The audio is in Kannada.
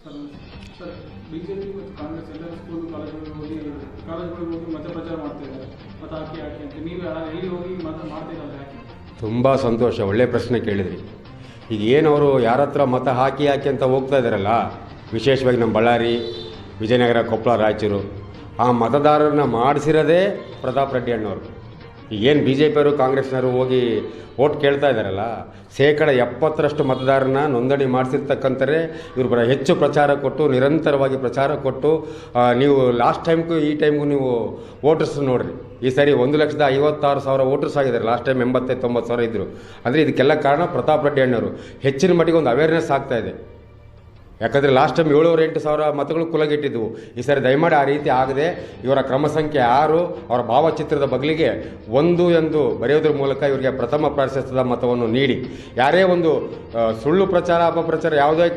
ಸರ್ ಬಿಜೆಪಿ ಮತ್ತು ಕಾಂಗ್ರೆಸ್ ಎಲ್ಲ ಸ್ಕೂಲ್ ಕಾಲೇಜುಗಳಿಗೆ ಹೋಗಿ ಮತ ಪ್ರಚಾರ ಮಾಡ್ತಿದ್ದಾರೆ. ಮತ ಹಾಕಿ ಅಂತ ನೀವು ಎಲ್ಲಿ ಹೋಗಿ ಮತ ಮಾಡ್ತಿರಲ್ಲ ಯಾಕೆ? ತುಂಬ ಸಂತೋಷ, ಒಳ್ಳೆಯ ಪ್ರಶ್ನೆ ಕೇಳಿದ್ರಿ. ಈಗ ಏನವರು ಯಾರ ಹತ್ರ ಮತ ಹಾಕಿ ಅಂತ ಹೋಗ್ತಾ ಇದ್ದಾರಲ್ಲ, ವಿಶೇಷವಾಗಿ ನಮ್ಮ ಬಳ್ಳಾರಿ, ವಿಜಯನಗರ, ಕೊಪ್ಪಳ, ರಾಯಚೂರು, ಆ ಮತದಾರರನ್ನ ಮಾಡಿಸಿರೋದೇ ಪ್ರತಾಪ್ ರೆಡ್ಡಿ ಅಣ್ಣವರು. ಈಗೇನು ಬಿ ಜೆ ಪಿಯವರು ಕಾಂಗ್ರೆಸ್ನವರು ಹೋಗಿ ಓಟ್ ಕೇಳ್ತಾ ಇದ್ದಾರಲ್ಲ, 70% ಮತದಾರರನ್ನ ನೋಂದಣಿ ಮಾಡಿಸಿರ್ತಕ್ಕಂಥರೇ ಇವರು ಹೆಚ್ಚು ಪ್ರಚಾರ ಕೊಟ್ಟು, ನಿರಂತರವಾಗಿ ಪ್ರಚಾರ ಕೊಟ್ಟು, ನೀವು ಲಾಸ್ಟ್ ಟೈಮ್ಗೂ ಈ ಟೈಮ್ಗೂ ನೀವು ವೋಟರ್ಸ್ ನೋಡಿರಿ. ಈ ಸಾರಿ 1,56,000 ವೋಟರ್ಸ್ ಆಗಿದ್ದಾರೆ. ಲಾಸ್ಟ್ ಟೈಮ್ 80,000-90,000 ಇದ್ದರು. ಅಂದರೆ ಇದಕ್ಕೆಲ್ಲ ಕಾರಣ ಪ್ರತಾಪ್ ರೆಡ್ಡಿ ಅಣ್ಣವರು. ಹೆಚ್ಚಿನ ಮಟ್ಟಿಗೆ ಒಂದು ಅವೇರ್ನೆಸ್ ಆಗ್ತಾ ಇದೆ. ಯಾಕಂದರೆ ಲಾಸ್ಟ್ ಟೈಮ್ 7,000-8,000 ಮತಗಳು ಕುಲಗೆಟ್ಟಿದ್ದವು. ಈ ಸಾರಿ ದಯಮಾಡಿ ಆ ರೀತಿ ಆಗದೆ ಇವರ ಕ್ರಮ ಸಂಖ್ಯೆ 6 ಅವರ ಭಾವಚಿತ್ರದ ಬದಲಿಗೆ 1 ಎಂದು ಬರೆಯೋದ್ರ ಮೂಲಕ ಇವರಿಗೆ ಪ್ರಥಮ ಪ್ರಾಶಸ್ತ್ಯದ ಮತವನ್ನು ನೀಡಿ, ಯಾರೇ ಒಂದು ಸುಳ್ಳು ಪ್ರಚಾರ ಅಪಪ್ರಚಾರ ಯಾವುದೇ